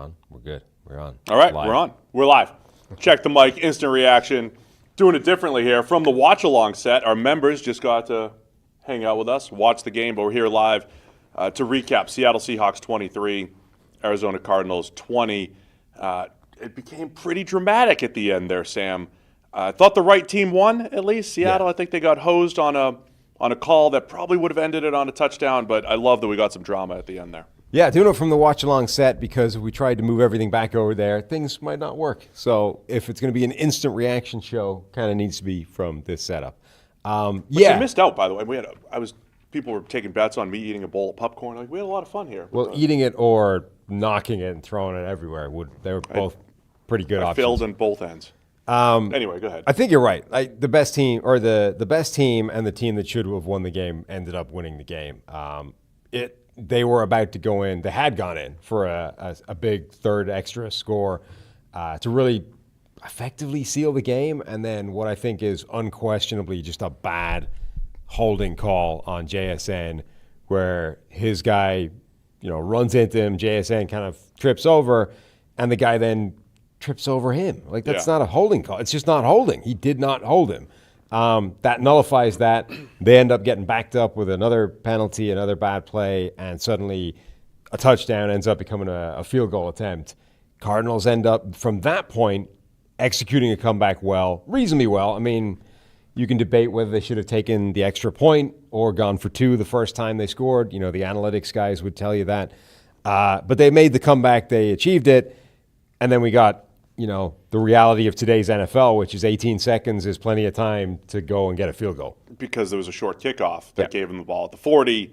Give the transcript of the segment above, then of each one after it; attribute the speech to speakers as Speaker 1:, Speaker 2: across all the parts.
Speaker 1: on. We're good. We're on.
Speaker 2: All right,
Speaker 1: Live.
Speaker 2: we're on. We're live. Check the mic, instant reaction. Doing it differently here. From the watch-along set, our members just got to hang out with us, watch the game, but we're here live to recap Seattle Seahawks 23, Arizona Cardinals 20. It became pretty dramatic at the end there, Sam. I thought the right team won, at least. Seattle,
Speaker 1: Yeah.
Speaker 2: I think they got hosed on a call that probably would have ended it on a touchdown, but I love that we got some drama at the end there.
Speaker 1: Yeah, doing it from the watch-along set because if we tried to move everything back over there, things might not work. So if it's going to be an instant reaction show, kind of needs to be from this setup.
Speaker 2: You missed out, by the way. People were taking bets on me eating a bowl of popcorn. Like, we had a lot of fun here.
Speaker 1: Well, eating it or knocking it and throwing it everywhere they were both pretty good options.
Speaker 2: Failed on both ends. Anyway, go ahead.
Speaker 1: I think you're right. The best team, or the best team, and the team that should have won the game ended up winning the game. They were about to go in. They had gone in for a big third extra score to really effectively seal the game. And then what I think is unquestionably just a bad holding call on JSN, where his guy, runs into him. JSN kind of trips over, and the guy then trips over him. Like, that's not a holding call. It's just not holding. He did not hold him. That nullifies that. They end up getting backed up with another penalty, another bad play, and suddenly a touchdown ends up becoming a field goal attempt. Cardinals end up, from that point, executing a comeback reasonably well. I mean, you can debate whether they should have taken the extra point or gone for two the first time they scored. The analytics guys would tell you that. But they made the comeback. They achieved it. And then we got the reality of today's NFL, which is 18 seconds is plenty of time to go and get a field goal.
Speaker 2: Because there was a short kickoff that gave him the ball at the 40.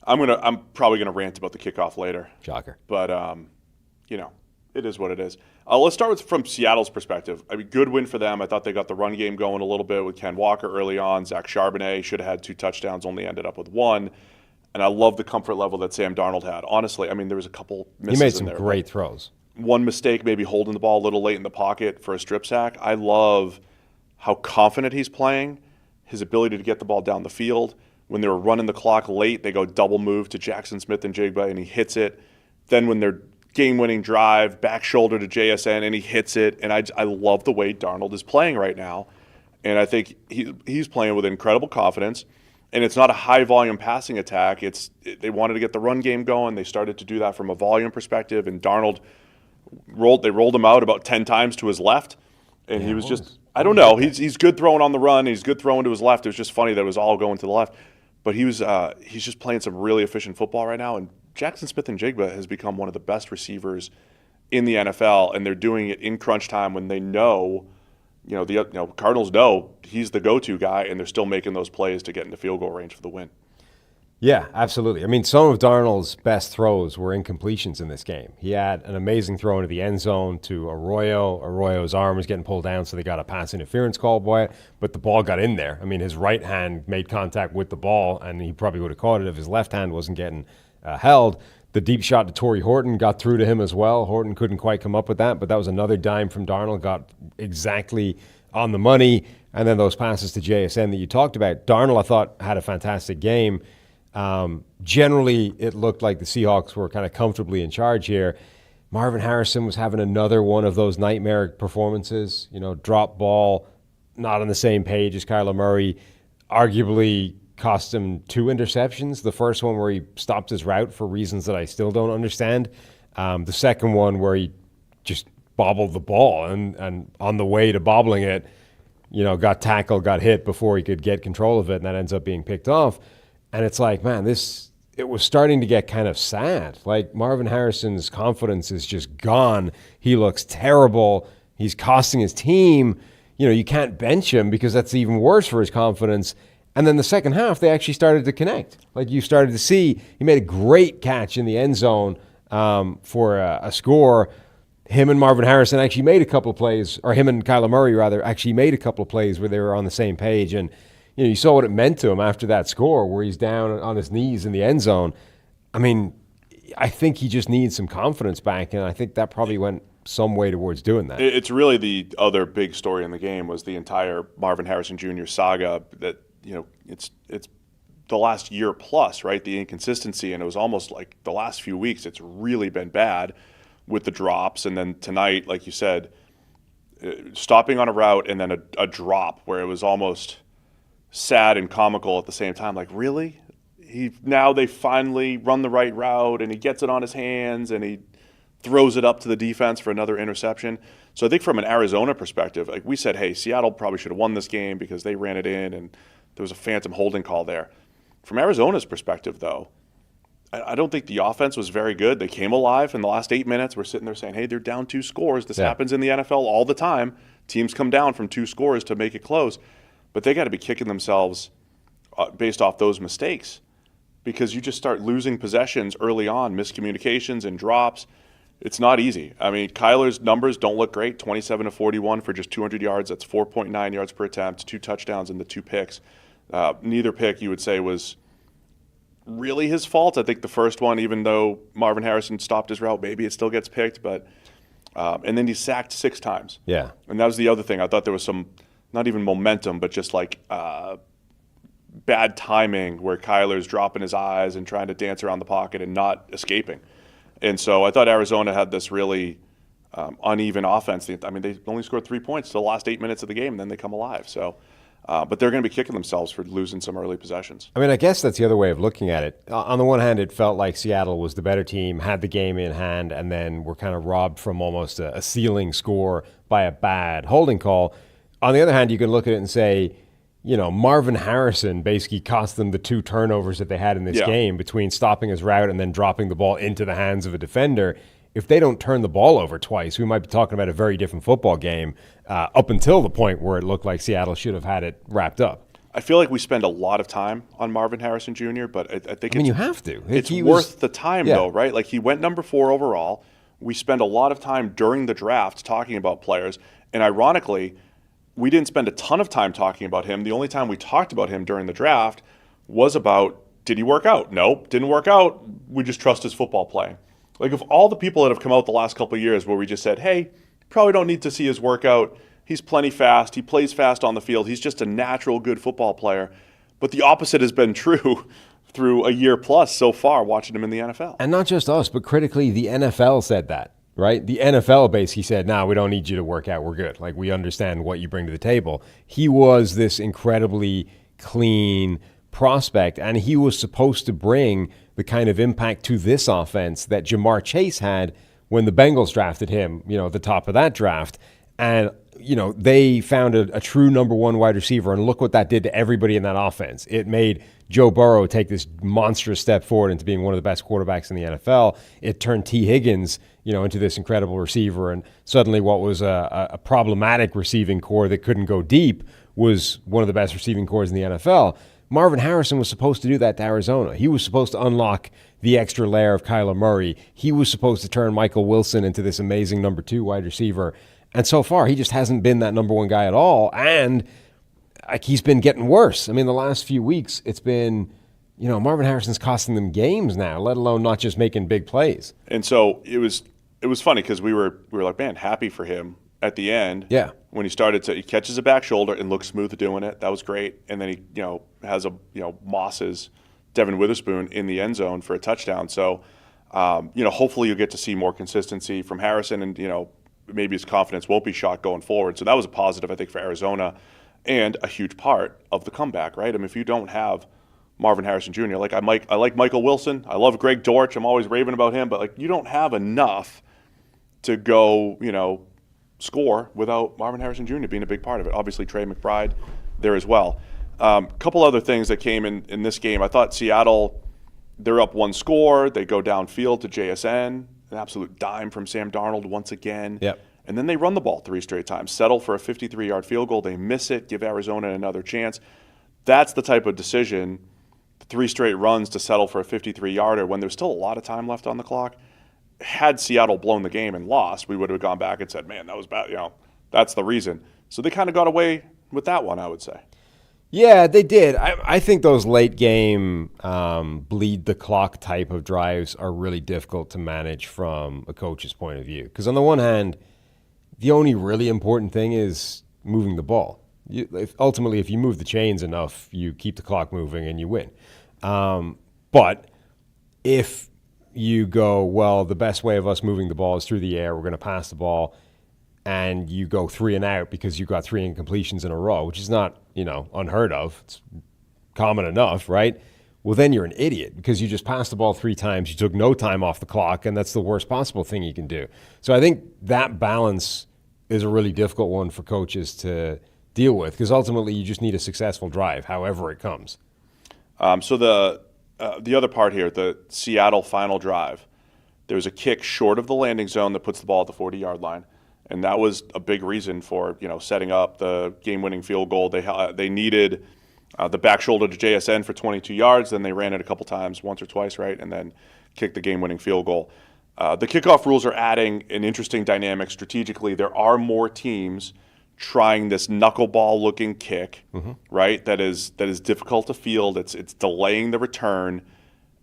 Speaker 2: I'm probably gonna rant about the kickoff later.
Speaker 1: Shocker.
Speaker 2: But it is what it is. Let's start from Seattle's perspective. I mean, good win for them. I thought they got the run game going a little bit with Ken Walker early on. Zach Charbonnet should have had 2 touchdowns, only ended up with 1. And I love the comfort level that Sam Darnold had. Honestly, I mean, there was a couple misses
Speaker 1: He made some
Speaker 2: in there,
Speaker 1: great throws.
Speaker 2: One mistake, maybe holding the ball a little late in the pocket for a strip sack. I love how confident he's playing, his ability to get the ball down the field. When they were running the clock late, they go double move to Jackson Smith and Jigba, and he hits it. Then when they're game-winning drive, back shoulder to JSN, and he hits it. And I love the way Darnold is playing right now. And I think he's playing with incredible confidence. And it's not a high-volume passing attack. They wanted to get the run game going. They started to do that from a volume perspective. And Darnold rolled him out about 10 times to his left. And he was just, I don't know. He's good throwing on the run. He's good throwing to his left. It was just funny that it was all going to the left. But he's just playing some really efficient football right now. And Jackson Smith and Jigba has become one of the best receivers in the NFL, and they're doing it in crunch time when they know, the Cardinals know he's the go-to guy, and they're still making those plays to get into field goal range for the win.
Speaker 1: Yeah, absolutely. I mean, some of Darnold's best throws were incompletions in this game. He had an amazing throw into the end zone to Arroyo. Arroyo's arm was getting pulled down, so they got a pass interference call by it, but the ball got in there. I mean, his right hand made contact with the ball, and he probably would have caught it if his left hand wasn't getting held. The deep shot to Torrey Horton got through to him as well. Horton couldn't quite come up with that, but that was another dime from Darnold, got exactly on the money. And then those passes to JSN that you talked about. Darnold, I thought, had a fantastic game. Generally, it looked like the Seahawks were kind of comfortably in charge here. Marvin Harrison was having another one of those nightmare performances. Drop ball, not on the same page as Kyler Murray. Arguably cost him 2 interceptions. The first one where he stopped his route for reasons that I still don't understand. The second one where he just bobbled the ball and on the way to bobbling it, got tackled, got hit before he could get control of it, and that ends up being picked off. And it's like, man, it was starting to get kind of sad. Like, Marvin Harrison's confidence is just gone. He looks terrible. He's costing his team. You can't bench him because that's even worse for his confidence. And then the second half, they actually started to connect. Like, you started to see, he made a great catch in the end zone for a score. Him and Marvin Harrison actually made a couple of plays, or him and Kyler Murray, rather, actually made a couple of plays where they were on the same page. And you saw what it meant to him after that score where he's down on his knees in the end zone. I mean, I think he just needs some confidence back, and I think that probably went some way towards doing that.
Speaker 2: It's really the other big story in the game was the entire Marvin Harrison Jr. saga that, it's the last year plus, right? The inconsistency, and it was almost like the last few weeks it's really been bad. with the drops. And then tonight, like you said, stopping on a route and then a drop where it was almost sad and comical at the same time. Like, really? Now they finally run the right route and he gets it on his hands and he throws it up to the defense for another interception. So I think from an Arizona perspective, like we said, hey, Seattle probably should have won this game because they ran it in and there was a phantom holding call there. From Arizona's perspective, though, I don't think the offense was very good. They came alive in the last 8 minutes. We're sitting there saying, hey, they're down 2 scores. This happens in the NFL all the time. Teams come down from 2 scores to make it close. But they got to be kicking themselves based off those mistakes because you just start losing possessions early on, miscommunications and drops. It's not easy. I mean, Kyler's numbers don't look great, 27 to 41 for just 200 yards. That's 4.9 yards per attempt, 2 touchdowns and the 2 picks. Neither pick, you would say, was really his fault. I think the first one, even though Marvin Harrison stopped his route, maybe it still gets picked. But and then he sacked 6 times.
Speaker 1: Yeah.
Speaker 2: And that was the other thing. I thought there was some, not even momentum, but just like bad timing where Kyler's dropping his eyes and trying to dance around the pocket and not escaping. And so I thought Arizona had this really uneven offense. I mean, they only scored 3 points to the last 8 minutes of the game, and then they come alive. So, but they're going to be kicking themselves for losing some early possessions.
Speaker 1: I mean, I guess that's the other way of looking at it. On the one hand, it felt like Seattle was the better team, had the game in hand, and then were kind of robbed from almost a ceiling score by a bad holding call. On the other hand, you can look at it and say, you know, Marvin Harrison basically cost them the 2 turnovers that they had in this game between stopping his route and then dropping the ball into the hands of a defender. If they don't turn the ball over twice, we might be talking about a very different football game up until the point where it looked like Seattle should have had it wrapped up.
Speaker 2: I feel like we spend a lot of time on Marvin Harrison Jr., but I think
Speaker 1: you have to.
Speaker 2: It's worth the time, though, right? Like, he went number 4 overall. We spend a lot of time during the draft talking about players, and ironically, we didn't spend a ton of time talking about him. The only time we talked about him during the draft was about, did he work out? Nope, didn't work out. We just trust his football playing. Like, of all the people that have come out the last couple of years where we just said, hey, probably don't need to see his workout. He's plenty fast. He plays fast on the field. He's just a natural good football player. But the opposite has been true through a year plus so far watching him in the NFL.
Speaker 1: And not just us, but critically, the NFL said that. Right? The NFL basically said, nah, we don't need you to work out. We're good. Like, we understand what you bring to the table. He was this incredibly clean prospect, and he was supposed to bring the kind of impact to this offense that Jamar Chase had when the Bengals drafted him, you know, at the top of that draft. And, you know, they found a true number 1 wide receiver, and look what that did to everybody in that offense. It made Joe Burrow take this monstrous step forward into being one of the best quarterbacks in the NFL. It turned T. Higgins, you know, into this incredible receiver, and suddenly what was a problematic receiving core that couldn't go deep was one of the best receiving cores in the NFL. Marvin Harrison was supposed to do that to Arizona. He was supposed to unlock the extra layer of Kyler Murray. He was supposed to turn Michael Wilson into this amazing number 2 wide receiver. And so far, he just hasn't been that number 1 guy at all. And like, he's been getting worse. I mean, the last few weeks, it's been, you know, Marvin Harrison's costing them games now, let alone not just making big plays.
Speaker 2: And so it was funny because we were like, man, happy for him at the end.
Speaker 1: Yeah.
Speaker 2: When he catches a back shoulder and looks smooth doing it. That was great. And then he, you know, has Moss's Devin Witherspoon in the end zone for a touchdown. So, you know, hopefully you'll get to see more consistency from Harrison, and, you know, maybe his confidence won't be shot going forward. So that was a positive, I think, for Arizona, and a huge part of the comeback, right? I mean, if you don't have Marvin Harrison Jr., like I like Michael Wilson. I love Greg Dortch. I'm always raving about him. But, like, you don't have enough to go, you know, score without Marvin Harrison Jr. being a big part of it. Obviously, Trey McBride there as well. Couple other things that came in this game. I thought Seattle, they're up 1 score. They go downfield to JSN. An absolute dime from Sam Darnold once again.
Speaker 1: Yep.
Speaker 2: And then they run the ball 3 straight times, settle for a 53-yard field goal. They miss it, give Arizona another chance. That's the type of decision, 3 straight runs to settle for a 53-yarder when there's still a lot of time left on the clock. Had Seattle blown the game and lost, we would have gone back and said, man, that was bad. You know, that's the reason. So they kind of got away with that one, I would say.
Speaker 1: Yeah, they did. I think those late game bleed the clock type of drives are really difficult to manage from a coach's point of view. Because on the one hand, the only really important thing is moving the ball. Ultimately, if you move the chains enough, you keep the clock moving and you win. But if you go, well, the best way of us moving the ball is through the air. We're going to pass the ball. And you go 3 and out because you got 3 incompletions in a row, which is not, unheard of. It's common enough, right? Well, then you're an idiot because you just passed the ball 3 times. You took no time off the clock, and that's the worst possible thing you can do. So I think that balance is a really difficult one for coaches to deal with because ultimately you just need a successful drive, however it comes.
Speaker 2: So the other part here, the Seattle final drive, there was a kick short of the landing zone that puts the ball at the 40-yard line. And that was a big reason for setting up the game-winning field goal. They needed the back shoulder to JSN for 22 yards. Then they ran it a couple times, once or twice, right, and then kicked the game-winning field goal. The kickoff rules are adding an interesting dynamic strategically. There are more teams trying this knuckleball-looking kick, right? That is difficult to field. It's delaying the return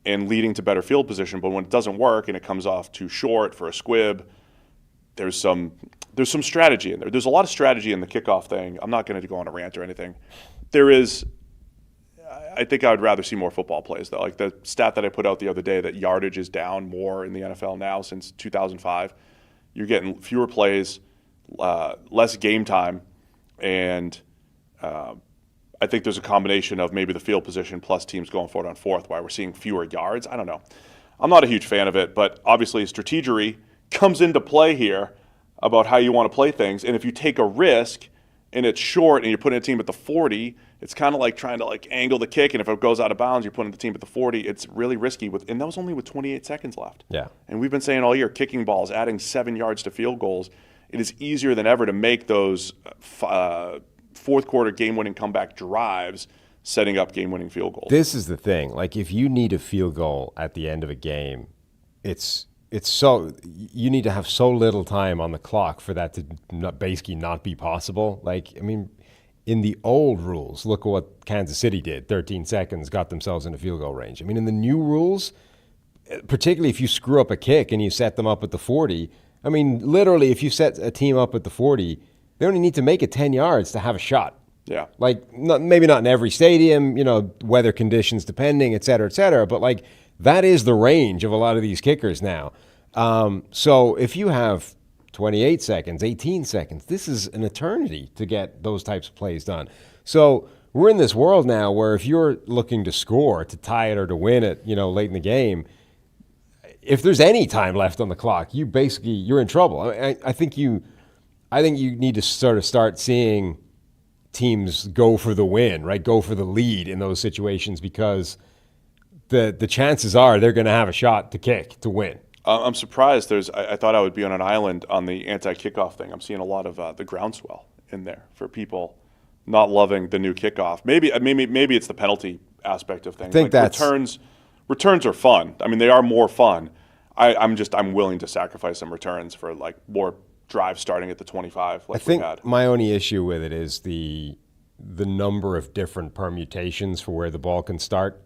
Speaker 2: and leading to better field position. But when it doesn't work and it comes off too short for a squib, there's some strategy in there. There's a lot of strategy in the kickoff thing. I'm not going to go on a rant or anything. There is. I think I would rather see more football plays, though. Like the stat that I put out the other day that yardage is down more in the NFL now since 2005. You're getting fewer plays, less game time, and I think there's a combination of maybe the field position plus teams going forward on fourth why we're seeing fewer yards. I don't know. I'm not a huge fan of it, but obviously strategery comes into play here about how you want to play things. And if you take a risk and it's short and you're putting a team at the 40, it's kind of like trying to angle the kick. And if it goes out of bounds, you're putting the team at the 40. It's really risky. And that was only with 28 seconds left.
Speaker 1: Yeah.
Speaker 2: And we've been saying all year, kicking balls, adding 7 yards to field goals. It is easier than ever to make those fourth quarter game-winning comeback drives, setting up game-winning field goals.
Speaker 1: This is the thing. If you need a field goal at the end of a game, it's so you need to have so little time on the clock for that to basically not be possible. In the old rules, look at what Kansas City did. 13 seconds, got themselves into field goal range. In the new rules, particularly if you screw up a kick and you set them up at the 40, literally if you set a team up at the 40, they only need to make it 10 yards to have a shot.
Speaker 2: Yeah.
Speaker 1: Maybe not in every stadium, weather conditions depending, et cetera, but that is the range of a lot of these kickers now. So if you have 28 seconds, 18 seconds, this is an eternity to get those types of plays done. So we're in this world now where if you're looking to score, to tie it or to win it, late in the game, if there's any time left on the clock, you're in trouble. I think you need to sort of start seeing teams go for the win, right? Go for the lead in those situations because the chances are they're going to have a shot to kick to win.
Speaker 2: I'm surprised. I thought I would be on an island on the anti-kickoff thing. I'm seeing a lot of the groundswell in there for people not loving the new kickoff. Maybe it's the penalty aspect of things.
Speaker 1: I think that's
Speaker 2: returns are fun. They are more fun. I'm willing to sacrifice some returns for more drive starting at the 25.
Speaker 1: I think my only issue with it is the number of different permutations for where the ball can start.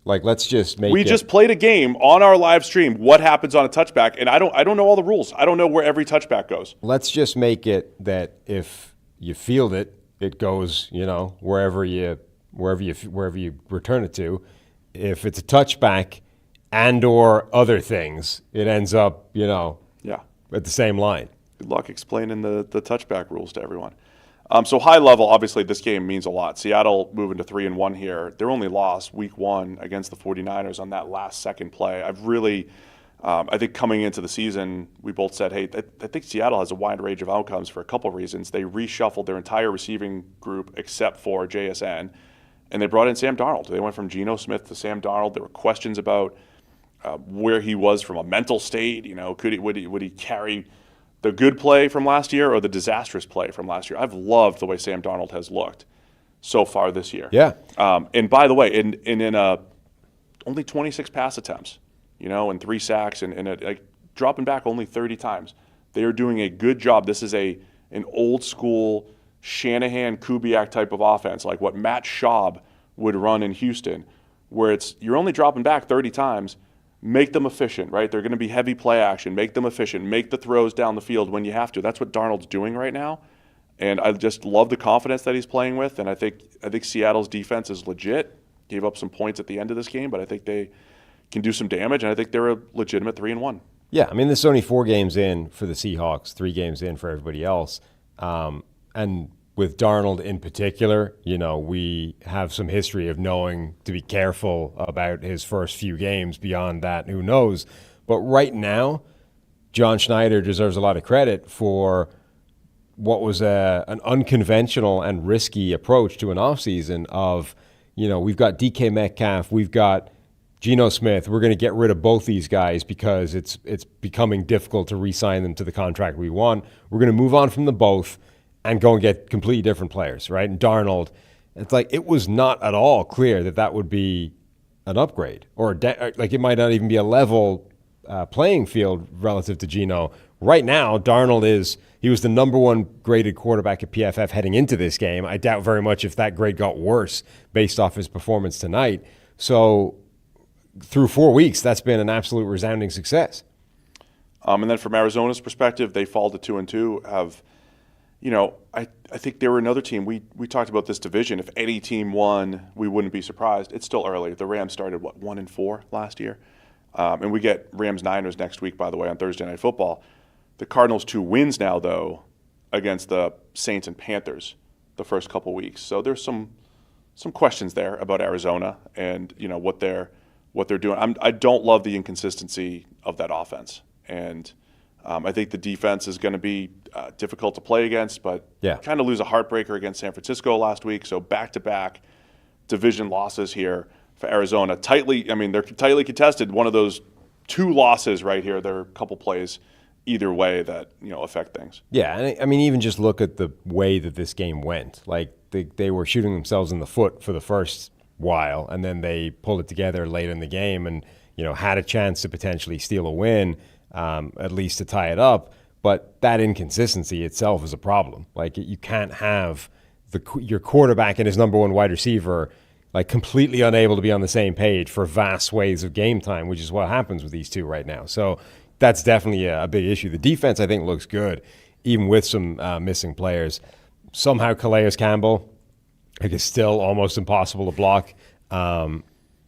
Speaker 1: Let's just make
Speaker 2: We just played a game on our live stream. What happens on a touchback? And I don't know all the rules. I don't know where every touchback goes.
Speaker 1: Let's just make it that if you field it, it goes, wherever you return it to. If it's a touchback and or other things, it ends up, at the same line.
Speaker 2: Good luck explaining the touchback rules to everyone. So high level, obviously, this game means a lot. Seattle moving to 3-1 here. Their only loss, week 1, against the 49ers on that last second play. I think coming into the season, we both said, hey, I think Seattle has a wide range of outcomes for a couple of reasons. They reshuffled their entire receiving group except for JSN, and they brought in Sam Darnold. They went from Geno Smith to Sam Darnold. There were questions about where he was from a mental state. Would he carry the good play from last year or the disastrous play from last year? I've loved the way Sam Darnold has looked so far this year.
Speaker 1: Yeah.
Speaker 2: And by the way, in only 26 pass attempts, and 3 sacks, and dropping back only 30 times. They are doing a good job. This is an old school Shanahan, Kubiak type of offense, like what Matt Schaub would run in Houston, where you're only dropping back 30 times. Make them efficient, right? They're going to be heavy play action. Make them efficient. Make the throws down the field when you have to. That's what Darnold's doing right now. And I just love the confidence that he's playing with. And I think Seattle's defense is legit. Gave up some points at the end of this game, but I think they can do some damage, and I think they're a legitimate 3-1.
Speaker 1: Yeah, I mean, there's only 4 games in for the Seahawks, 3 games in for everybody else. And with Darnold in particular, we have some history of knowing to be careful about his first few games. Beyond that, who knows? But right now, John Schneider deserves a lot of credit for what was an unconventional and risky approach to an offseason of, we've got DK Metcalf, we've got Geno Smith. We're going to get rid of both these guys because it's becoming difficult to re-sign them to the contract we want. We're going to move on from them both and go and get completely different players, right? And Darnold, it's like it was not at all clear that would be an upgrade or like it might not even be a level playing field relative to Geno. Right now, Darnold he was the number 1 graded quarterback at PFF heading into this game. I doubt very much if that grade got worse based off his performance tonight. So through 4 weeks, that's been an absolute resounding success.
Speaker 2: And then from Arizona's perspective, they fall to 2-2. I think they were another team. We talked about this division. If any team won, we wouldn't be surprised. It's still early. The Rams started 1-4 last year, and we get Rams-Niners next week, by the way, on Thursday Night Football. The Cardinals 2 wins now, though, against the Saints and Panthers the first couple weeks. So there's some questions there about Arizona and what they're doing. I don't love the inconsistency of that offense, and I think the defense is going to be difficult to play against, but kind of lose a heartbreaker against San Francisco last week. So back-to-back division losses here for Arizona. They're tightly contested. One of those 2 losses right here. There are a couple plays either way that affect things.
Speaker 1: Yeah, and I mean, even just look at the way that this game went. Like they were shooting themselves in the foot for the first while, and then they pulled it together late in the game and had a chance to potentially steal a win, at least to tie it up. But that inconsistency itself is a problem. Like you can't have your quarterback and his number 1 wide receiver like completely unable to be on the same page for vast swathes of game time, which is what happens with these two right now. So that's definitely a big issue. The defense, I think, looks good, even with some missing players. Somehow Calais Campbell, is still almost impossible to block.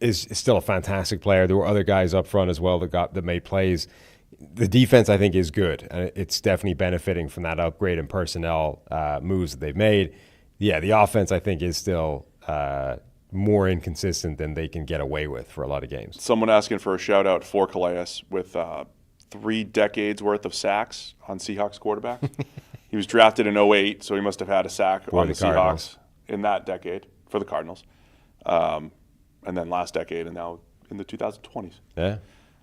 Speaker 1: Is still a fantastic player. There were other guys up front as well that made plays. The defense, I think, is good, and it's definitely benefiting from that upgrade in personnel moves that they've made. Yeah, the offense, I think, is still more inconsistent than they can get away with for a lot of games.
Speaker 2: Someone asking for a shout-out for Calais with 3 decades worth of sacks on Seahawks quarterback. He was drafted in 2008, so he must have had a sack on the Seahawks in that decade for the Cardinals. And then last decade and now in the 2020s.
Speaker 1: Yeah.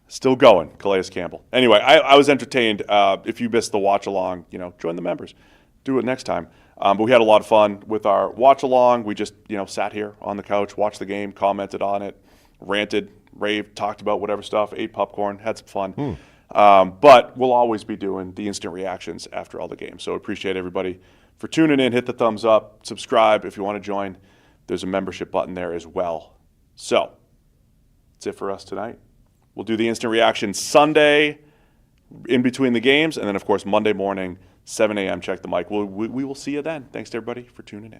Speaker 2: Still going, Calais Campbell. Anyway, I was entertained. If you missed the watch-along, join the members. Do it next time. But we had a lot of fun with our watch-along. We just, sat here on the couch, watched the game, commented on it, ranted, raved, talked about whatever stuff, ate popcorn, had some fun. But we'll always be doing the instant reactions after all the games. So appreciate everybody for tuning in. Hit the thumbs up. Subscribe if you want to join. There's a membership button there as well. So that's it for us tonight. We'll do the instant reaction Sunday in between the games. And then, of course, Monday morning, 7 a.m., check the mic. We will see you then. Thanks to everybody for tuning in.